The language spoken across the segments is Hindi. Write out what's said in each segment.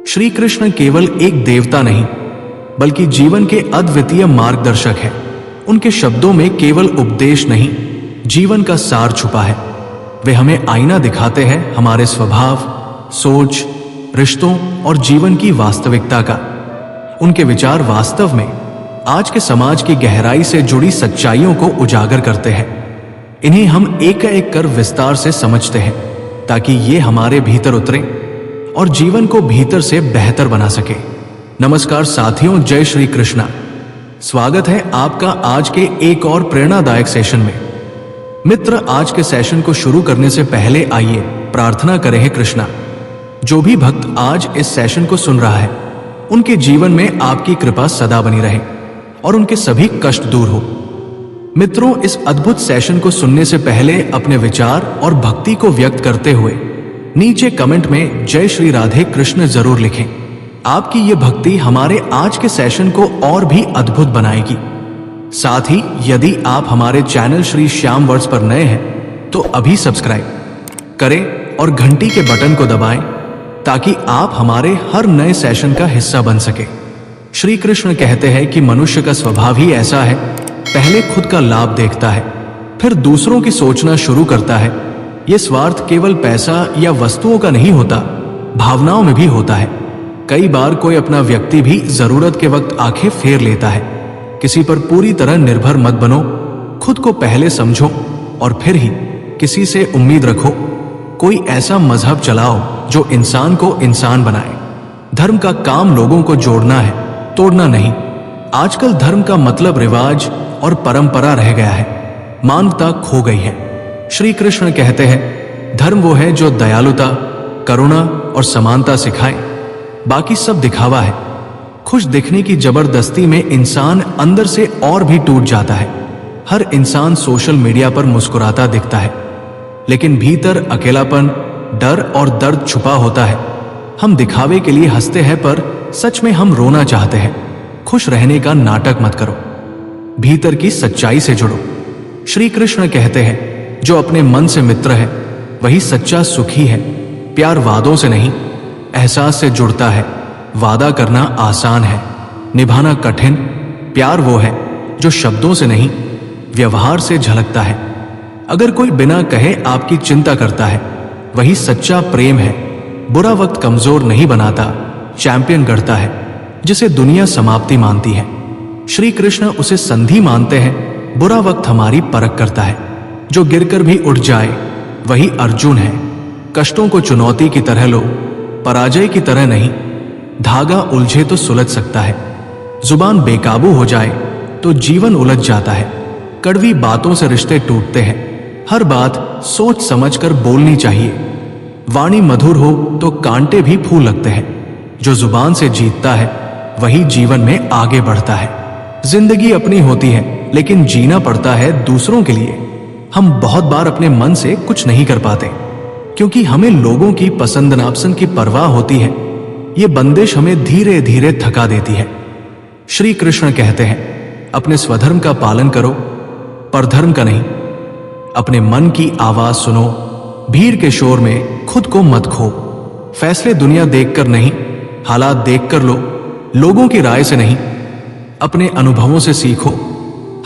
श्री कृष्ण केवल एक देवता नहीं, बल्कि जीवन के अद्वितीय मार्गदर्शक है। उनके शब्दों में केवल उपदेश नहीं, जीवन का सार छुपा है। वे हमें आईना दिखाते हैं हमारे स्वभाव, सोच, रिश्तों और जीवन की वास्तविकता का। उनके विचार वास्तव में आज के समाज की गहराई से जुड़ी सच्चाइयों को उजागर करते हैं। इन्हें हम एक एक कर विस्तार से समझते हैं, ताकि ये हमारे भीतर उतरे और जीवन को भीतर से बेहतर बना सके। नमस्कार साथियों, जय श्री कृष्णा। स्वागत है आपका आज के एक और प्रेरणादायक सेशन में। मित्र, आज के सेशन को शुरू करने से पहले आइए प्रार्थना करें। हे कृष्णा, जो भी भक्त आज इस सेशन को सुन रहा है, उनके जीवन में आपकी कृपा सदा बनी रहे और उनके सभी कष्ट दूर हो। मित्रों, इस अद्भुत सेशन को सुनने से पहले अपने विचार और भक्ति को व्यक्त करते हुए नीचे कमेंट में जय श्री राधे कृष्ण जरूर लिखें। आपकी ये भक्ति हमारे आज के सेशन को और भी अद्भुत बनाएगी। साथ ही यदि आप हमारे चैनल श्री श्याम वर्ड्स पर नए हैं तो अभी सब्सक्राइब करें और घंटी के बटन को दबाएं, ताकि आप हमारे हर नए सेशन का हिस्सा बन सके। श्री कृष्ण कहते हैं कि मनुष्य का स्वभाव ही ऐसा है, पहले खुद का लाभ देखता है, फिर दूसरों की सोचना शुरू करता है। ये स्वार्थ केवल पैसा या वस्तुओं का नहीं होता, भावनाओं में भी होता है। कई बार कोई अपना व्यक्ति भी जरूरत के वक्त आंखें फेर लेता है। किसी पर पूरी तरह निर्भर मत बनो, खुद को पहले समझो और फिर ही किसी से उम्मीद रखो। कोई ऐसा मजहब चलाओ जो इंसान को इंसान बनाए। धर्म का काम लोगों को जोड़ना है, तोड़ना नहीं। आजकल धर्म का मतलब रिवाज और परंपरा रह गया है, मानवता खो गई है। श्री कृष्ण कहते हैं, धर्म वो है जो दयालुता, करुणा और समानता सिखाए, बाकी सब दिखावा है। खुश दिखने की जबरदस्ती में इंसान अंदर से और भी टूट जाता है। हर इंसान सोशल मीडिया पर मुस्कुराता दिखता है, लेकिन भीतर अकेलापन, डर और दर्द छुपा होता है। हम दिखावे के लिए हंसते हैं, पर सच में हम रोना चाहते हैं। खुश रहने का नाटक मत करो, भीतर की सच्चाई से जुड़ो। श्री कृष्ण कहते हैं, जो अपने मन से मित्र है वही सच्चा सुखी है। प्यार वादों से नहीं, एहसास से जुड़ता है। वादा करना आसान है, निभाना कठिन। प्यार वो है जो शब्दों से नहीं, व्यवहार से झलकता है। अगर कोई बिना कहे आपकी चिंता करता है, वही सच्चा प्रेम है। बुरा वक्त कमजोर नहीं बनाता, चैंपियन गढ़ता है। जिसे दुनिया समाप्ति मानती है, श्री कृष्ण उसे संधि मानते हैं। बुरा वक्त हमारी परख करता है। जो गिरकर भी उठ जाए वही अर्जुन है। कष्टों को चुनौती की तरह लो, पराजय की तरह नहीं। धागा उलझे तो सुलझ सकता है, जुबान बेकाबू हो जाए तो जीवन उलझ जाता है। कड़वी बातों से रिश्ते टूटते हैं। हर बात सोच समझकर बोलनी चाहिए। वाणी मधुर हो तो कांटे भी फूल लगते हैं। जो जुबान से जीतता है वही जीवन में आगे बढ़ता है। जिंदगी अपनी होती है, लेकिन जीना पड़ता है दूसरों के लिए। हम बहुत बार अपने मन से कुछ नहीं कर पाते, क्योंकि हमें लोगों की पसंद नापसंद की परवाह होती है। ये बंदिश हमें धीरे धीरे थका देती है। श्री कृष्ण कहते हैं, अपने स्वधर्म का पालन करो, परधर्म का नहीं। अपने मन की आवाज सुनो, भीड़ के शोर में खुद को मत खो। फैसले दुनिया देखकर नहीं, हालात देखकर लो, लोगों की राय से नहीं। अपने अनुभवों से सीखो।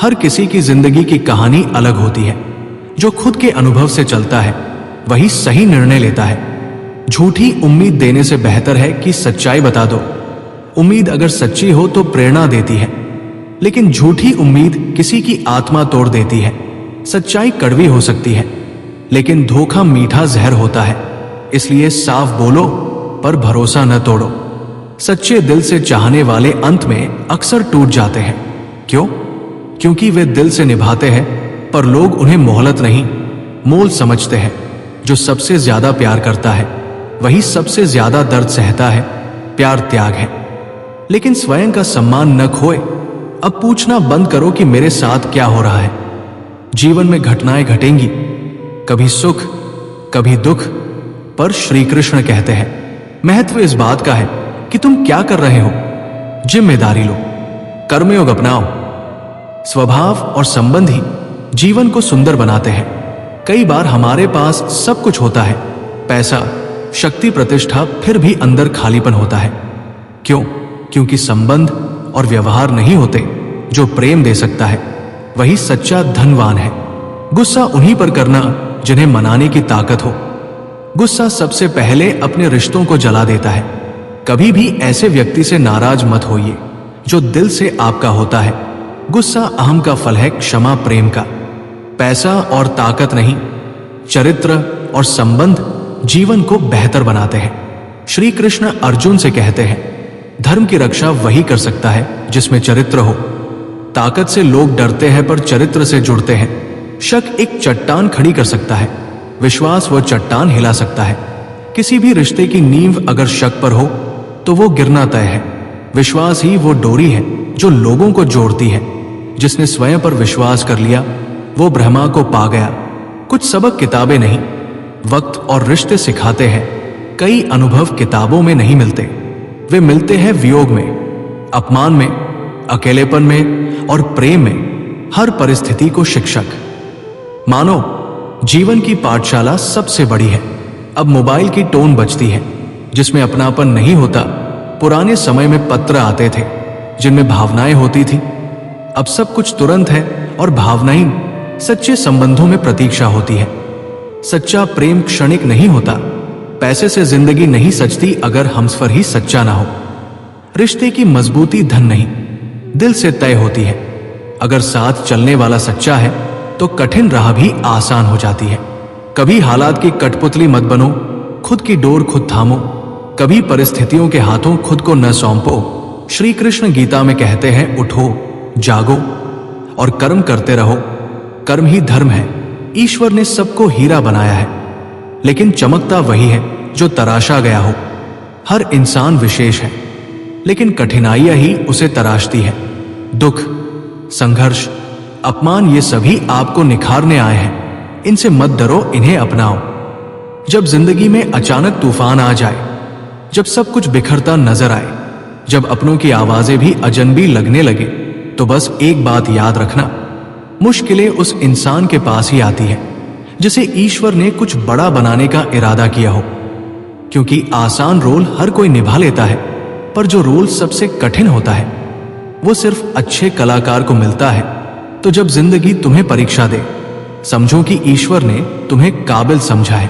हर किसी की जिंदगी की कहानी अलग होती है। जो खुद के अनुभव से चलता है वही सही निर्णय लेता है। झूठी उम्मीद देने से बेहतर है कि सच्चाई बता दो। उम्मीद अगर सच्ची हो तो प्रेरणा देती है, लेकिन झूठी उम्मीद किसी की आत्मा तोड़ देती है। सच्चाई कड़वी हो सकती है, लेकिन धोखा मीठा जहर होता है। इसलिए साफ बोलो, पर भरोसा न तोड़ो। सच्चे दिल से चाहने वाले अंत में अक्सर टूट जाते हैं। क्यों? क्योंकि वे दिल से निभाते हैं, पर लोग उन्हें मोहलत नहीं, मोल समझते हैं। जो सबसे ज्यादा प्यार करता है वही सबसे ज्यादा दर्द सहता है। प्यार त्याग है, लेकिन स्वयं का सम्मान न खोए। अब पूछना बंद करो कि मेरे साथ क्या हो रहा है। जीवन में घटनाएं घटेंगी, कभी सुख कभी दुख, पर श्री कृष्ण कहते हैं, महत्व इस बात का है कि तुम क्या कर रहे हो। जिम्मेदारी लो, कर्मयोग अपनाओ। स्वभाव और संबंध ही जीवन को सुंदर बनाते हैं। कई बार हमारे पास सब कुछ होता है, पैसा, शक्ति, प्रतिष्ठा, फिर भी अंदर खालीपन होता है। क्यों? क्योंकि संबंध और व्यवहार नहीं होते। जो प्रेम दे सकता है वही सच्चा धनवान है। गुस्सा उन्हीं पर करना जिन्हें मनाने की ताकत हो। गुस्सा सबसे पहले अपने रिश्तों को जला देता है। कभी भी ऐसे व्यक्ति से नाराज मत होइए जो दिल से आपका होता है। गुस्सा अहम का फल है, क्षमा प्रेम का। पैसा और ताकत नहीं, चरित्र और संबंध जीवन को बेहतर बनाते हैं। श्री कृष्ण अर्जुन से कहते हैं, धर्म की रक्षा वही कर सकता है जिसमें चरित्र हो। ताकत से लोग डरते हैं पर चरित्र से जुड़ते हैं। शक एक चट्टान खड़ी कर सकता है, विश्वास वो चट्टान हिला सकता है। किसी भी रिश्ते की नींव अगर शक पर हो तो वो गिरना तय है। विश्वास ही वो डोरी है जो लोगों को जोड़ती है। जिसने स्वयं पर विश्वास कर लिया वो ब्रह्मा को पा गया। कुछ सबक किताबें नहीं, वक्त और रिश्ते सिखाते हैं। कई अनुभव किताबों में नहीं मिलते, वे मिलते हैं वियोग में, अपमान में, अकेलेपन में और प्रेम में। हर परिस्थिति को शिक्षक मानो। जीवन की पाठशाला सबसे बड़ी है। अब मोबाइल की टोन बजती है जिसमें अपनापन नहीं होता। पुराने समय में पत्र आते थे जिनमें भावनाएं होती थी। अब सब कुछ तुरंत है और भावनाएं। सच्चे संबंधों में प्रतीक्षा होती है। सच्चा प्रेम क्षणिक नहीं होता। पैसे से जिंदगी नहीं सजती अगर हमसफर ही सच्चा ना हो। रिश्ते की मजबूती धन नहीं, दिल से तय होती है। अगर साथ चलने वाला सच्चा है तो कठिन राह भी आसान हो जाती है। कभी हालात की कठपुतली मत बनो, खुद की डोर खुद थामो। कभी परिस्थितियों के हाथों खुद को न सौंपो। श्री कृष्ण गीता में कहते हैं, उठो, जागो और कर्म करते रहो। कर्म ही धर्म है। ईश्वर ने सबको हीरा बनाया है, लेकिन चमकता वही है जो तराशा गया हो। हर इंसान विशेष है, लेकिन कठिनाइयां ही उसे तराशती है। दुख, संघर्ष, अपमान, ये सभी आपको निखारने आए हैं। इनसे मत डरो, इन्हें अपनाओ। जब जिंदगी में अचानक तूफान आ जाए, जब सब कुछ बिखरता नजर आए, जब अपनों की आवाजें भी अजनबी लगने लगे, तो बस एक बात याद रखना, मुश्किलें उस इंसान के पास ही आती है जिसे ईश्वर ने कुछ बड़ा बनाने का इरादा किया हो। क्योंकि आसान रोल हर कोई निभा लेता है, पर जो रोल सबसे कठिन होता है वो सिर्फ अच्छे कलाकार को मिलता है। तो जब जिंदगी तुम्हें परीक्षा दे, समझो कि ईश्वर ने तुम्हें काबिल समझा है।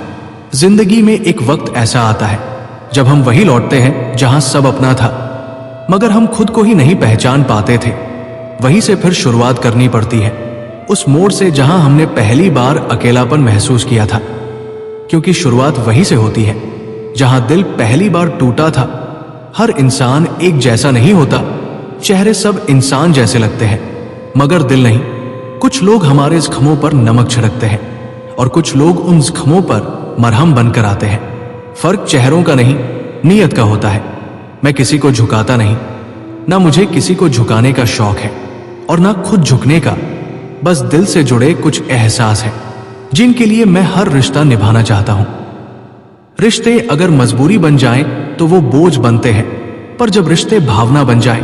जिंदगी में एक वक्त ऐसा आता है जब हम वही लौटते हैं जहां सब अपना था, मगर हम खुद को ही नहीं पहचान पाते थे। वहीं से फिर शुरुआत करनी पड़ती है, उस मोड़ से जहां हमने पहली बार अकेलापन महसूस किया था। क्योंकि शुरुआत वहीं से होती है जहां दिल पहली बार टूटा था। हर इंसान एक जैसा नहीं होता। चेहरे सब इंसान जैसे लगते हैं, मगर दिल नहीं। कुछ लोग हमारे जख्मों पर नमक छिड़कते हैं और कुछ लोग उन जख्मों पर मरहम बनकर आते हैं। फर्क चेहरों का नहीं, नीयत का होता है। मैं किसी को झुकाता नहीं, ना मुझे किसी को झुकाने का शौक है और ना खुद झुकने का। बस दिल से जुड़े कुछ एहसास है जिनके लिए मैं हर रिश्ता निभाना चाहता हूं। रिश्ते अगर मजबूरी बन जाएं तो वो बोझ बनते हैं, पर जब रिश्ते भावना बन जाएं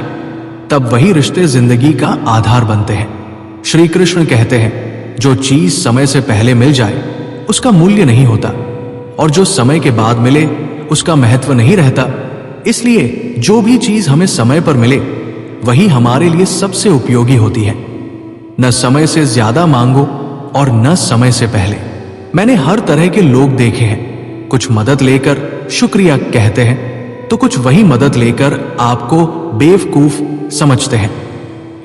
तब वही रिश्ते जिंदगी का आधार बनते हैं। श्री कृष्ण कहते हैं, जो चीज समय से पहले मिल जाए उसका मूल्य नहीं होता, और जो समय के बाद मिले उसका महत्व नहीं रहता। इसलिए जो भी चीज हमें समय पर मिले वही हमारे लिए सबसे उपयोगी होती है। न समय से ज्यादा मांगो और न समय से पहले। मैंने हर तरह के लोग देखे हैं। कुछ मदद लेकर शुक्रिया कहते हैं तो कुछ वही मदद लेकर आपको बेवकूफ समझते हैं।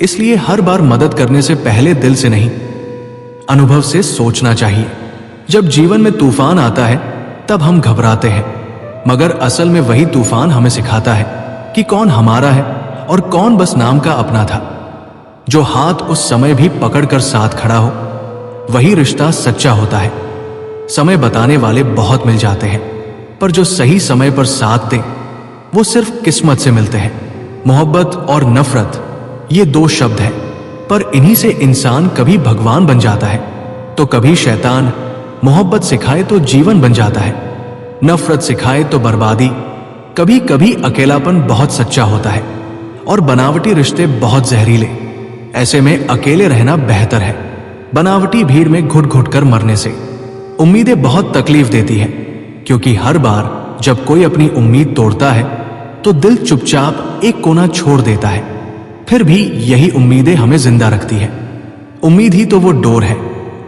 इसलिए हर बार मदद करने से पहले दिल से नहीं, अनुभव से सोचना चाहिए। जब जीवन में तूफान आता है तब हम घबराते हैं, मगर असल में वही तूफान हमें सिखाता है कि कौन हमारा है और कौन बस नाम का अपना था। जो हाथ उस समय भी पकड़कर साथ खड़ा हो वही रिश्ता सच्चा होता है। समय बताने वाले बहुत मिल जाते हैं, पर जो सही समय पर साथ दे वो सिर्फ किस्मत से मिलते हैं। मोहब्बत और नफरत, ये दो शब्द हैं, पर इन्हीं से इंसान कभी भगवान बन जाता है तो कभी शैतान। मोहब्बत सिखाए तो जीवन बन जाता है, नफरत सिखाए तो बर्बादी। कभी कभी अकेलापन बहुत सच्चा होता है और बनावटी रिश्ते बहुत जहरीले। ऐसे में अकेले रहना बेहतर है, बनावटी भीड़ में घुट घुट कर मरने से। उम्मीदें बहुत तकलीफ देती है, क्योंकि हर बार जब कोई अपनी उम्मीद तोड़ता है तो दिल चुपचाप एक कोना छोड़ देता है। फिर भी यही उम्मीदें हमें जिंदा रखती है। उम्मीद ही तो वो डोर है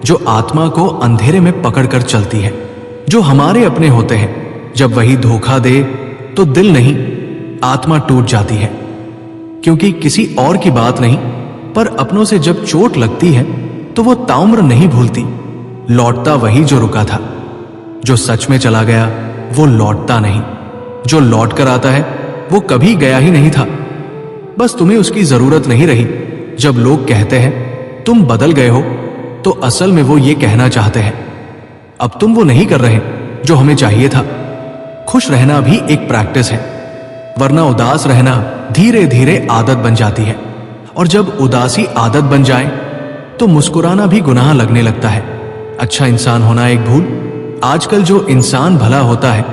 जो आत्मा को अंधेरे में पकड़कर चलती है, जो हमारे अपने होते हैं। जब वही धोखा दे तो दिल नहीं, आत्मा टूट जाती है। क्योंकि किसी और की बात नहीं, पर अपनों से जब चोट लगती है तो वो ताउम्र नहीं भूलती। लौटता वही जो रुका था। जो सच में चला गया वो लौटता नहीं, जो लौट कर आता है वो कभी गया ही नहीं था। बस तुम्हें उसकी जरूरत नहीं रही। जब लोग कहते हैं तुम बदल गए हो, तो असल में वो ये कहना चाहते हैं अब तुम वो नहीं कर रहे जो हमें चाहिए था। खुश रहना भी एक प्रैक्टिस है, वरना उदास रहना धीरे धीरे आदत बन जाती है। और जब उदासी आदत बन जाए तो मुस्कुराना भी गुनाह लगने लगता है। अच्छा इंसान होना एक भूल। आजकल जो इंसान भला होता है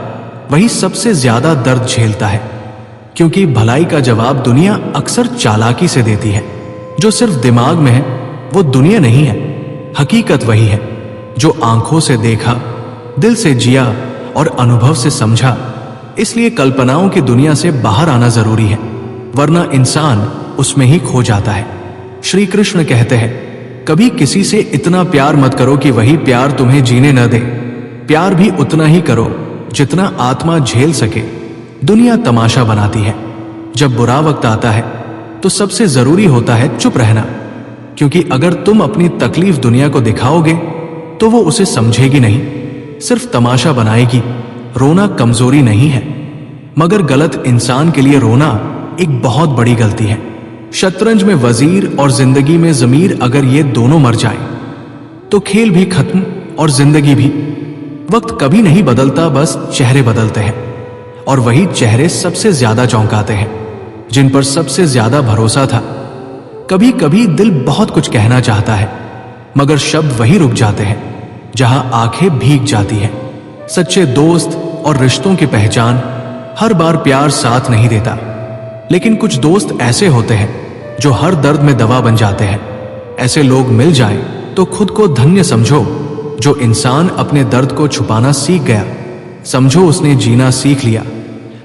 वही सबसे ज्यादा दर्द झेलता है, क्योंकि भलाई का जवाब दुनिया अक्सर चालाकी से देती है। जो सिर्फ दिमाग में है वो दुनिया नहीं है, हकीकत वही है जो आंखों से देखा, दिल से जिया और अनुभव से समझा। इसलिए कल्पनाओं की दुनिया से बाहर आना जरूरी है, वरना इंसान उसमें ही खो जाता है। श्री कृष्ण कहते हैं कभी किसी से इतना प्यार मत करो कि वही प्यार तुम्हें जीने न दे। प्यार भी उतना ही करो जितना आत्मा झेल सके। दुनिया तमाशा बनाती है। जब बुरा वक्त आता है तो सबसे जरूरी होता है चुप रहना, क्योंकि अगर तुम अपनी तकलीफ दुनिया को दिखाओगे तो वो उसे समझेगी नहीं, सिर्फ तमाशा बनाएगी। रोना कमजोरी नहीं है, मगर गलत इंसान के लिए रोना एक बहुत बड़ी गलती है। शतरंज में वजीर और जिंदगी में जमीर अगर ये दोनों मर जाए तो खेल भी खत्म और जिंदगी भी। वक्त कभी नहीं बदलता, बस चेहरे बदलते हैं, और वही चेहरे सबसे ज्यादा चौंकाते हैं, जिन पर सबसे ज्यादा भरोसा था। कभी कभी दिल बहुत कुछ कहना चाहता है, मगर शब्द वही रुक जाते हैं जहां आंखें भीग जाती हैं। सच्चे दोस्त और रिश्तों की पहचान हर बार प्यार साथ नहीं देता, लेकिन कुछ दोस्त ऐसे होते हैं जो हर दर्द में दवा बन जाते हैं। ऐसे लोग मिल जाएं तो खुद को धन्य समझो। जो इंसान अपने दर्द को छुपाना सीख गया, समझो उसने जीना सीख लिया।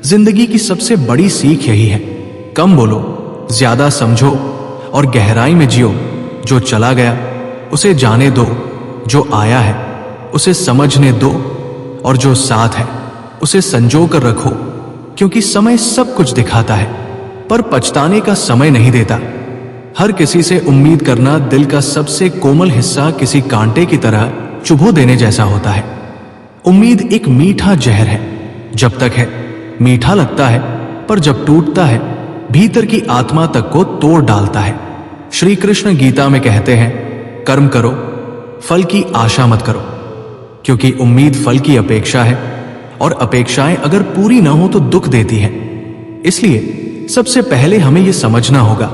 जिंदगी की सबसे बड़ी सीख यही है, कम बोलो, ज्यादा समझो और गहराई में जियो। जो चला गया उसे जाने दो, जो आया है उसे समझने दो, और जो साथ है उसे संजो कर रखो। क्योंकि समय सब कुछ दिखाता है, पर पछताने का समय नहीं देता। हर किसी से उम्मीद करना दिल का सबसे कोमल हिस्सा किसी कांटे की तरह चुभो देने जैसा होता है। उम्मीद एक मीठा जहर है, जब तक है मीठा लगता है, पर जब टूटता है भीतर की आत्मा तक को तोड़ डालता है। श्री कृष्ण गीता में कहते हैं कर्म करो, फल की आशा मत करो, क्योंकि उम्मीद फल की अपेक्षा है, और अपेक्षाएं अगर पूरी ना हो तो दुख देती है। इसलिए सबसे पहले हमें यह समझना होगा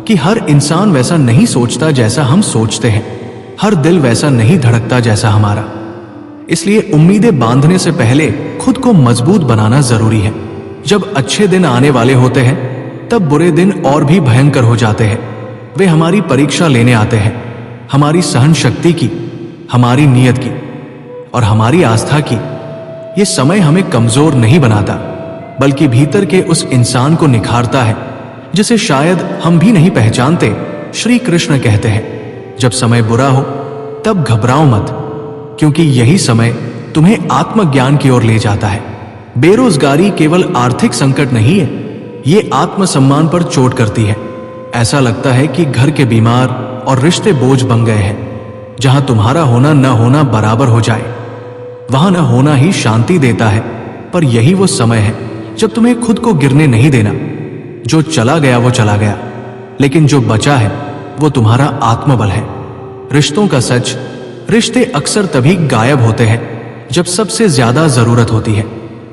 कि हर इंसान वैसा नहीं सोचता जैसा हम सोचते हैं, हर दिल वैसा नहीं धड़कता जैसा हमारा। इसलिए उम्मीदें बांधने से पहले खुद को मजबूत बनाना जरूरी है। जब अच्छे दिन आने वाले होते हैं तब बुरे दिन और भी भयंकर हो जाते हैं। वे हमारी परीक्षा लेने आते हैं, हमारी सहन शक्ति की, हमारी नियत की और हमारी आस्था की। ये समय हमें कमजोर नहीं बनाता, बल्कि भीतर के उस इंसान को निखारता है जिसे शायद हम भी नहीं पहचानते। श्री कृष्ण कहते हैं जब समय बुरा हो तब घबराओ मत, क्योंकि यही समय तुम्हें आत्मज्ञान की ओर ले जाता है। बेरोजगारी केवल आर्थिक संकट नहीं है, ये आत्मसम्मान पर चोट करती है। ऐसा लगता है कि घर के बीमार और रिश्ते बोझ बन गए हैं। जहां तुम्हारा होना न होना बराबर हो जाए, वहां न होना ही शांति देता है। पर यही वो समय है जब तुम्हें खुद को गिरने नहीं देना। जो चला गया वो चला गया, लेकिन जो बचा है वो तुम्हारा आत्मबल है। रिश्तों का सच, रिश्ते अक्सर तभी गायब होते हैं जब सबसे ज्यादा जरूरत होती है।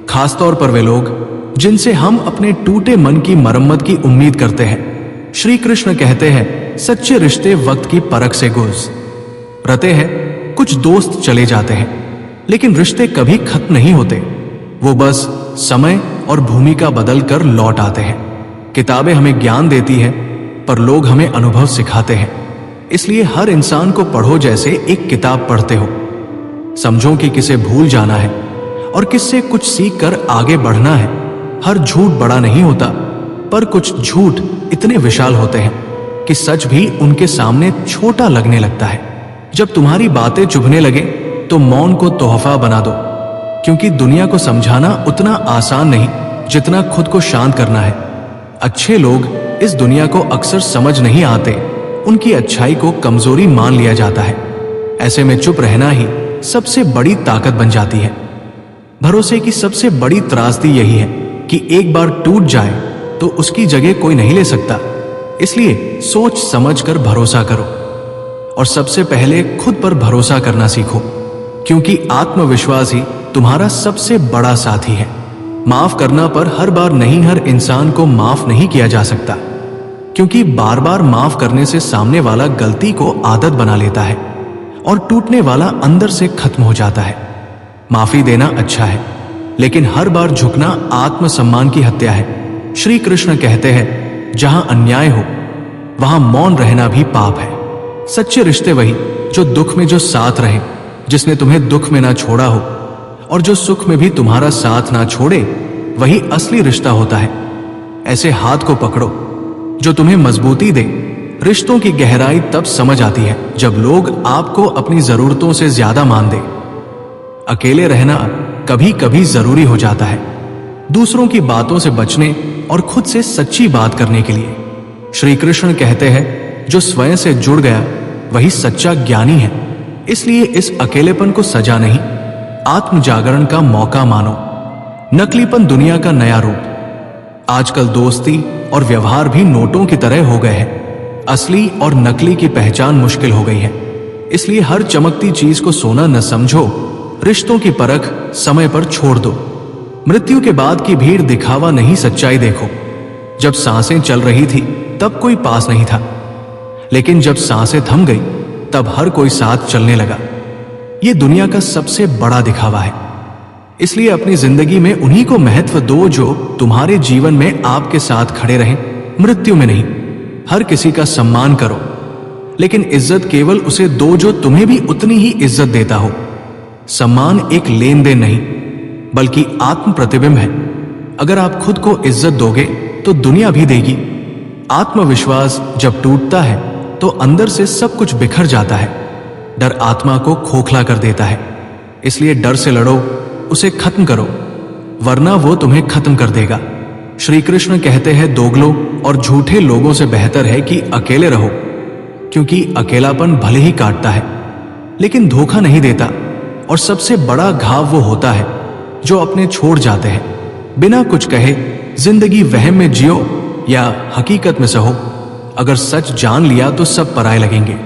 खासतौर पर वे लोग जिनसे हम अपने टूटे मन की मरम्मत की उम्मीद करते हैं। श्री कृष्ण कहते हैं सच्चे रिश्ते वक्त की परख से गुजरते हैं। कुछ दोस्त चले जाते हैं, लेकिन रिश्ते कभी खत्म नहीं होते। वो बस समय और भूमिका बदल कर लौट आते हैं। किताबें हमें ज्ञान देती है, पर लोग हमें अनुभव सिखाते हैं। इसलिए हर इंसान को पढ़ो जैसे एक किताब पढ़ते हो। समझो कि किसे भूल जाना है और किससे कुछ सीख कर आगे बढ़ना है। हर झूठ बड़ा नहीं होता, पर कुछ झूठ इतने विशाल होते हैं कि सच भी उनके सामने छोटा लगने लगता है। जब तुम्हारी बातें चुभने लगे तो मौन को तोहफा बना दो, क्योंकि दुनिया को समझाना उतना आसान नहीं जितना खुद को शांत करना है। अच्छे लोग इस दुनिया को अक्सर समझ नहीं आते, उनकी अच्छाई को कमजोरी मान लिया जाता है। ऐसे में चुप रहना ही सबसे बड़ी ताकत बन जाती है। भरोसे की सबसे बड़ी त्रासदी यही है कि एक बार टूट जाए तो उसकी जगह कोई नहीं ले सकता। इसलिए सोच समझ कर भरोसा करो, और सबसे पहले खुद पर भरोसा करना सीखो, क्योंकि आत्मविश्वास ही तुम्हारा सबसे बड़ा साथी है। माफ करना पर हर बार नहीं, हर इंसान को माफ नहीं किया जा सकता, क्योंकि बार बार माफ करने से सामने वाला गलती को आदत बना लेता है और टूटने वाला अंदर से खत्म हो जाता है। माफी देना अच्छा है, लेकिन हर बार झुकना आत्मसम्मान की हत्या है। श्री कृष्ण कहते हैं, जहां अन्याय हो वहां मौन रहना भी पाप है। सच्चे रिश्ते वही जो दुख में जो साथ रहे, जिसने तुम्हें दुख में ना छोड़ा हो, और जो सुख में भी तुम्हारा साथ ना छोड़े, वही असली रिश्ता होता है। ऐसे हाथ को पकड़ो जो तुम्हें मजबूती दे। रिश्तों की गहराई तब समझ आती है जब लोग आपको अपनी जरूरतों से ज्यादा मान दे। अकेले रहना कभी कभी जरूरी हो जाता है, दूसरों की बातों से बचने और खुद से सच्ची बात करने के लिए। श्री कृष्ण कहते हैं, जो स्वयं से जुड़ गया वही सच्चा ज्ञानी है। इसलिए इस अकेलेपन को सजा नहीं, आत्म जागरण का मौका मानो। नकलीपन दुनिया का नया रूप। आजकल दोस्ती और व्यवहार भी नोटों की तरह हो गए हैं। असली और नकली की पहचान मुश्किल हो गई है। इसलिए हर चमकती चीज को सोना न समझो, रिश्तों की परख समय पर छोड़ दो। मृत्यु के बाद की भीड़ दिखावा नहीं, सच्चाई देखो। जब सांसें चल रही थी तब कोई पास नहीं था, लेकिन जब सांसें थम गई तब हर कोई साथ चलने लगा। यह दुनिया का सबसे बड़ा दिखावा है। इसलिए अपनी जिंदगी में उन्हीं को महत्व दो जो तुम्हारे जीवन में आपके साथ खड़े रहें, मृत्यु में नहीं। हर किसी का सम्मान करो, लेकिन इज्जत केवल उसे दो जो तुम्हें भी उतनी ही इज्जत देता हो। सम्मान एक लेन देन नहीं, बल्कि आत्म प्रतिबिंब है। अगर आप खुद को इज्जत दोगे तो दुनिया भी देगी। आत्मविश्वास जब टूटता है तो अंदर से सब कुछ बिखर जाता है। डर आत्मा को खोखला कर देता है। इसलिए डर से लड़ो, उसे खत्म करो, वरना वो तुम्हें खत्म कर देगा। श्री कृष्ण कहते हैं, दोगलों और झूठे लोगों से बेहतर है कि अकेले रहो, क्योंकि अकेलापन भले ही काटता है लेकिन धोखा नहीं देता। और सबसे बड़ा घाव वो होता है जो अपने छोड़ जाते हैं बिना कुछ कहे। जिंदगी वहम में जियो या हकीकत में सहो। अगर सच जान लिया तो सब पराये लगेंगे।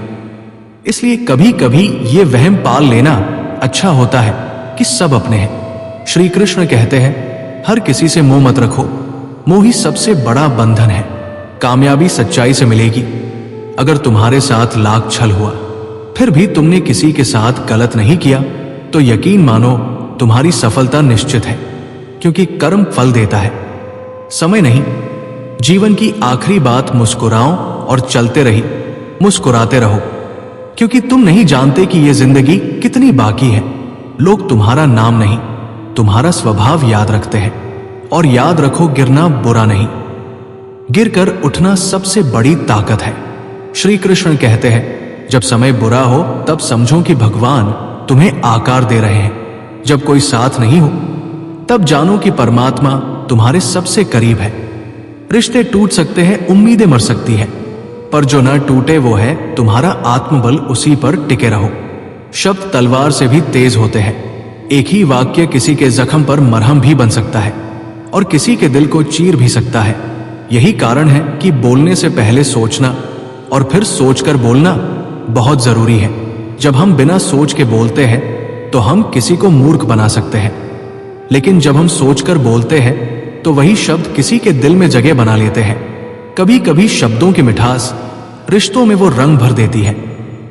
इसलिए कभी कभी ये वहम पाल लेना अच्छा होता है कि सब अपने हैं। श्री कृष्ण कहते हैं, हर किसी से मोह मत रखो, मोह ही सबसे बड़ा बंधन है। कामयाबी सच्चाई से मिलेगी। अगर तुम्हारे साथ लाख छल हुआ फिर भी तुमने किसी के साथ गलत नहीं किया तो यकीन मानो तुम्हारी सफलता निश्चित है, क्योंकि कर्म फल देता है, समय नहीं। जीवन की आखिरी बात मुस्कुराओ और चलते रही, मुस्कुराते रहो, क्योंकि तुम नहीं जानते कि यह जिंदगी कितनी बाकी है। लोग तुम्हारा नाम नहीं, तुम्हारा स्वभाव याद रखते हैं। और याद रखो, गिरना बुरा नहीं, गिरकर उठना सबसे बड़ी ताकत है। श्री कृष्ण कहते हैं, जब समय बुरा हो तब समझो कि भगवान तुम्हें आकार दे रहे हैं। जब कोई साथ नहीं हो तब जानो कि परमात्मा तुम्हारे सबसे करीब है। रिश्ते टूट सकते हैं, उम्मीदें मर सकती है, पर जो ना टूटे वो है तुम्हारा आत्मबल। उसी पर टिके रहो। शब्द तलवार से भी तेज होते हैं। एक ही वाक्य किसी के जख्म पर मरहम भी बन सकता है और किसी के दिल को चीर भी सकता है। यही कारण है कि बोलने से पहले सोचना और फिर सोचकर बोलना बहुत जरूरी है। जब हम बिना सोच के बोलते हैं तो हम किसी को मूर्ख बना सकते हैं, लेकिन जब हम सोचकर बोलते हैं तो वही शब्द किसी के दिल में जगह बना लेते हैं। कभी कभी शब्दों की मिठास रिश्तों में वो रंग भर देती है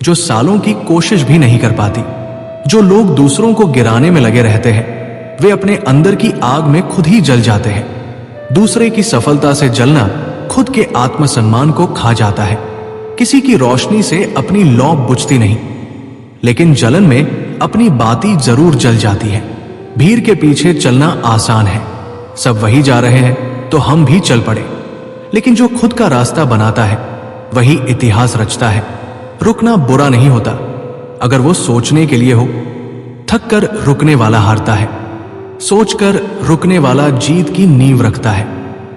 जो सालों की कोशिश भी नहीं कर पाती। जो लोग दूसरों को गिराने में लगे रहते हैं वे अपने अंदर की आग में खुद ही जल जाते हैं। दूसरे की सफलता से जलना खुद के आत्मसम्मान को खा जाता है। किसी की रोशनी से अपनी लौ बुझती नहीं, लेकिन जलन में अपनी बाती जरूर जल जाती है। भीड़ के पीछे चलना आसान है, सब वही जा रहे हैं तो हम भी चल पड़े। लेकिन जो खुद का रास्ता बनाता है वही इतिहास रचता है। रुकना बुरा नहीं होता अगर वो सोचने के लिए हो। थक कर रुकने वाला हारता है, सोचकर रुकने वाला जीत की नींव रखता है।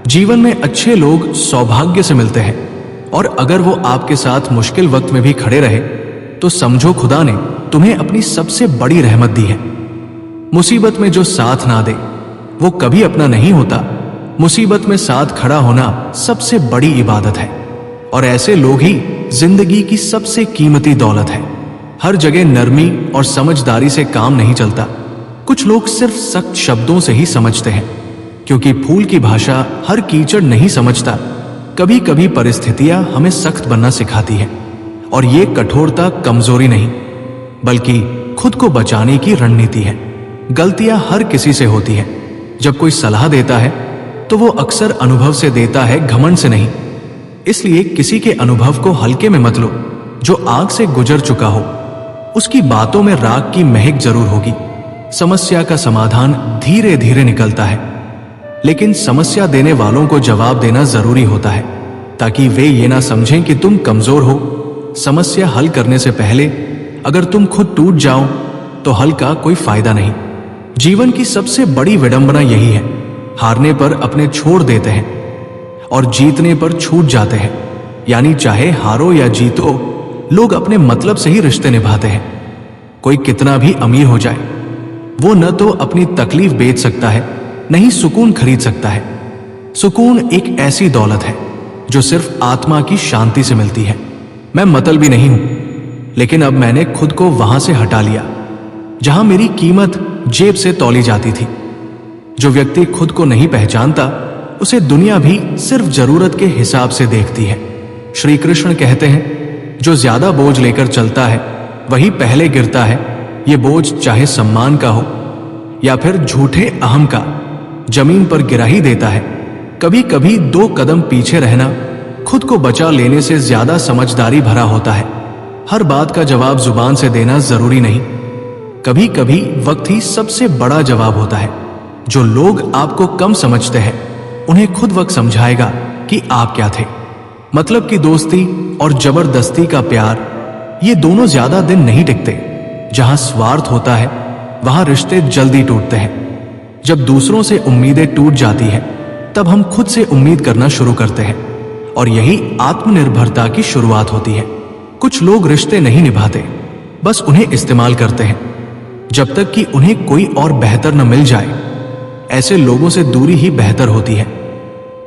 जीवन में अच्छे लोग सौभाग्य से मिलते हैं, और अगर वो आपके साथ मुश्किल वक्त में भी खड़े रहे तो समझो खुदा ने तुम्हें अपनी सबसे बड़ी रहमत दी है। मुसीबत में जो साथ ना दे वो कभी अपना नहीं होता। मुसीबत में साथ खड़ा होना सबसे बड़ी इबादत है, और ऐसे लोग ही जिंदगी की सबसे कीमती दौलत है। हर जगह नरमी और समझदारी से काम नहीं चलता। कुछ लोग सिर्फ सख्त शब्दों से ही समझते हैं, क्योंकि फूल की भाषा हर कीचड़ नहीं समझता। कभी कभी परिस्थितियां हमें सख्त बनना सिखाती है, और ये कठोरता कमजोरी नहीं बल्कि खुद को बचाने की रणनीति है। गलतियां हर किसी से होती है। जब कोई सलाह देता है तो वो अक्सर अनुभव से देता है, घमंड से नहीं। इसलिए किसी के अनुभव को हल्के में मत लो। जो आग से गुजर चुका हो उसकी बातों में राग की महक जरूर होगी। समस्या का समाधान धीरे धीरे निकलता है, लेकिन समस्या देने वालों को जवाब देना जरूरी होता है, ताकि वे ये ना समझें कि तुम कमजोर हो। समस्या हल करने से पहले अगर तुम खुद टूट जाओ तो हल का कोई फायदा नहीं। जीवन की सबसे बड़ी विडंबना यही है, हारने पर अपने छोड़ देते हैं और जीतने पर छूट जाते हैं। यानी चाहे हारो या जीतो, लोग अपने मतलब से ही रिश्ते निभाते हैं। कोई कितना भी अमीर हो जाए, वो न तो अपनी तकलीफ बेच सकता है, न ही सुकून खरीद सकता है। सुकून एक ऐसी दौलत है जो सिर्फ आत्मा की शांति से मिलती है। मैं मतलबी नहीं हूं, लेकिन अब मैंने खुद को वहां से हटा लिया जहां मेरी कीमत जेब से तौली जाती थी। जो व्यक्ति खुद को नहीं पहचानता उसे दुनिया भी सिर्फ जरूरत के हिसाब से देखती है। श्री कृष्ण कहते हैं, जो ज्यादा बोझ लेकर चलता है वही पहले गिरता है। ये बोझ चाहे सम्मान का हो या फिर झूठे अहम का, जमीन पर गिरा ही देता है। कभी कभी 2 कदम पीछे रहना खुद को बचा लेने से ज्यादा समझदारी भरा होता है। हर बात का जवाब जुबान से देना जरूरी नहीं। कभी कभी वक्त ही सबसे बड़ा जवाब होता है। जो लोग आपको कम समझते हैं उन्हें खुद वक्त समझाएगा कि आप क्या थे। मतलब की दोस्ती और जबरदस्ती का प्यार, ये दोनों ज्यादा दिन नहीं टिकते। जहां स्वार्थ होता है वहां रिश्ते जल्दी टूटते हैं। जब दूसरों से उम्मीदें टूट जाती है तब हम खुद से उम्मीद करना शुरू करते हैं, और यही आत्मनिर्भरता की शुरुआत होती है। कुछ लोग रिश्ते नहीं निभाते, बस उन्हें इस्तेमाल करते हैं जब तक कि उन्हें कोई और बेहतर न मिल जाए। ऐसे लोगों से दूरी ही बेहतर होती है।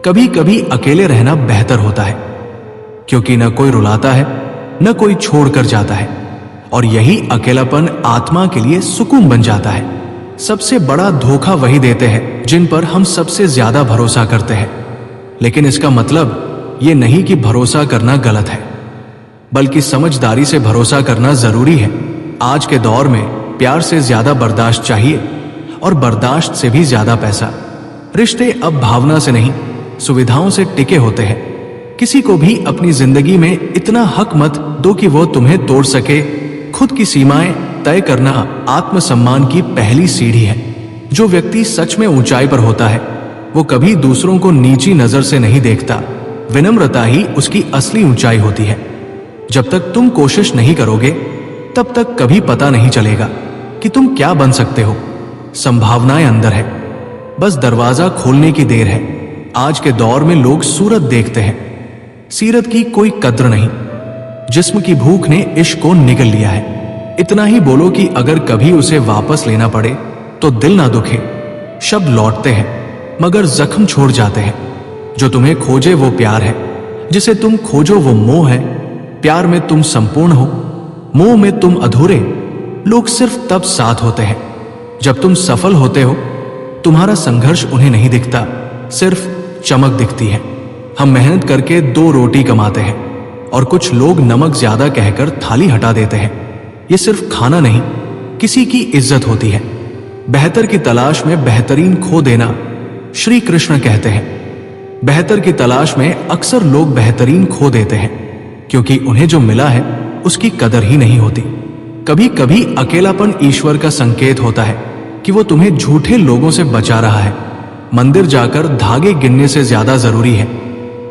कभी कभी अकेले रहना बेहतर होता है, क्योंकि न कोई रुलाता है न कोई छोड़कर जाता है, और यही अकेलापन आत्मा के लिए सुकून बन जाता है। सबसे बड़ा धोखा वही देते हैं जिन पर हम सबसे ज्यादा भरोसा करते हैं। लेकिन इसका मतलब ये नहीं कि भरोसा करना गलत है, बल्कि समझदारी से भरोसा करना जरूरी है। आज के दौर में प्यार से ज्यादा बर्दाश्त चाहिए, और बर्दाश्त से भी ज्यादा पैसा। रिश्ते अब भावना से नहीं, सुविधाओं से टिके होते हैं। किसी को भी अपनी जिंदगी में इतना हक मत दो कि वो तुम्हें तोड़ सके। खुद की सीमाएं तय करना आत्मसम्मान की पहली सीढ़ी है। जो व्यक्ति सच में ऊंचाई पर होता है वो कभी दूसरों को नीची नजर से नहीं देखता। विनम्रता ही उसकी असली ऊंचाई होती है। जब तक तुम कोशिश नहीं करोगे तब तक कभी पता नहीं चलेगा कि तुम क्या बन सकते हो। संभावनाएं अंदर है, बस दरवाजा खोलने की देर है। आज के दौर में लोग सूरत देखते हैं, सीरत की कोई कद्र नहीं। जिस्म की भूख ने इश्क को निगल लिया है। इतना ही बोलो कि अगर कभी उसे वापस लेना पड़े तो दिल ना दुखे। शब्द लौटते हैं मगर जख्म छोड़ जाते हैं। जो तुम्हें खोजे वो प्यार है, जिसे तुम खोजो वो मोह है। प्यार में तुम संपूर्ण हो, मोह में तुम अधूरे। लोग सिर्फ तब साथ होते हैं जब तुम सफल होते हो। तुम्हारा संघर्ष उन्हें नहीं दिखता, सिर्फ चमक दिखती है। हम मेहनत करके 2 रोटी कमाते हैं और कुछ लोग नमक ज्यादा कहकर थाली हटा देते हैं। ये सिर्फ खाना नहीं, किसी की इज्जत होती है। बेहतर की तलाश में बेहतरीन खो देना, श्री कृष्ण कहते हैं। बेहतर की तलाश में अक्सर लोग बेहतरीन खो देते हैं, क्योंकि उन्हें जो मिला है उसकी कदर ही नहीं होती। कभी कभी अकेलापन ईश्वर का संकेत होता है कि वो तुम्हें झूठे लोगों से बचा रहा है। मंदिर जाकर धागे गिनने से ज्यादा जरूरी है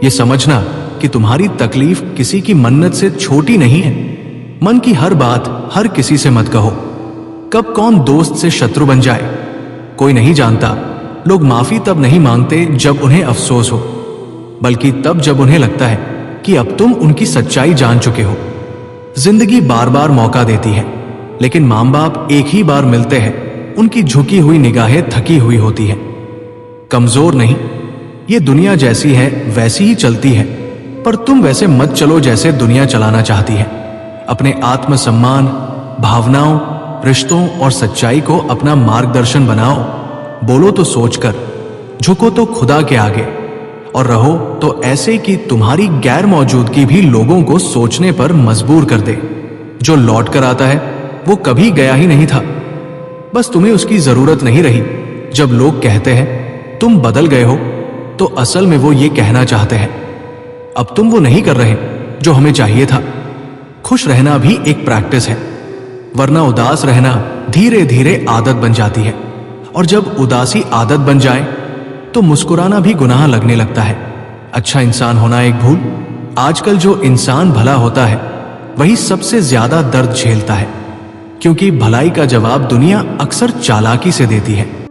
ये समझना कि तुम्हारी तकलीफ किसी की मन्नत से छोटी नहीं है। मन की हर बात हर किसी से मत कहो। कब कौन दोस्त से शत्रु बन जाए कोई नहीं जानता। लोग माफी तब नहीं मांगते जब उन्हें अफसोस हो, बल्कि तब जब उन्हें लगता है कि अब तुम उनकी सच्चाई जान चुके हो। जिंदगी बार बार मौका देती है, लेकिन मां बाप एक ही बार मिलते हैं। उनकी झुकी हुई निगाहें थकी हुई होती है। कमजोर नहीं, ये दुनिया जैसी है वैसी ही चलती है, पर तुम वैसे मत चलो जैसे दुनिया चलाना चाहती है। अपने आत्मसम्मान, भावनाओं, रिश्तों और सच्चाई को अपना मार्गदर्शन बनाओ। बोलो तो सोचकर, झुको तो खुदा के आगे, और रहो तो ऐसे कि तुम्हारी गैर मौजूदगी भी लोगों को सोचने पर मजबूर कर दे। जो लौट कर आता है वो कभी गया ही नहीं था, बस तुम्हें उसकी जरूरत नहीं रही। जब लोग कहते हैं तुम बदल गए हो, तो असल में वो ये कहना चाहते हैं अब तुम वो नहीं कर रहे जो हमें चाहिए था। खुश रहना भी एक प्रैक्टिस है, वरना उदास रहना धीरे धीरे आदत बन जाती है, और जब उदासी आदत बन जाए तो मुस्कुराना भी गुनाह लगने लगता है। अच्छा इंसान होना एक भूल। आजकल जो इंसान भला होता है वही सबसे ज्यादा दर्द झेलता है, क्योंकि भलाई का जवाब दुनिया अक्सर चालाकी से देती है।